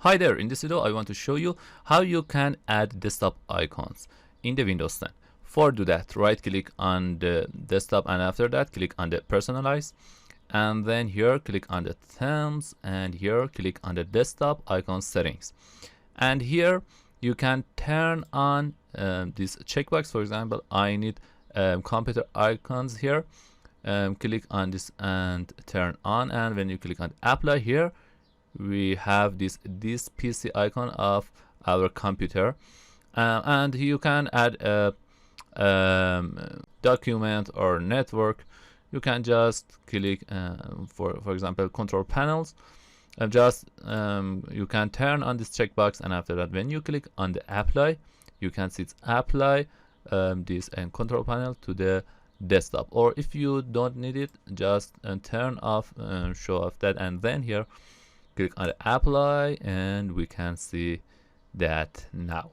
Hi there, in this video I want to show you how you can add desktop icons in the Windows 10. For do that, right click on the desktop and after that click on the personalize, and then here click on the themes, and here click on the desktop icon settings, and here you can turn on this checkbox. For example, I need computer icons here. Click on this and turn on, and when you click on apply, here we have this PC icon of our computer, and you can add a document or network. You can just click for example control panels, and just you can turn on this checkbox, and after that when you click on the apply, you can see it's apply this control panel to the desktop. Or if you don't need it, just turn off show off that, and then here click on apply, and we can see that now.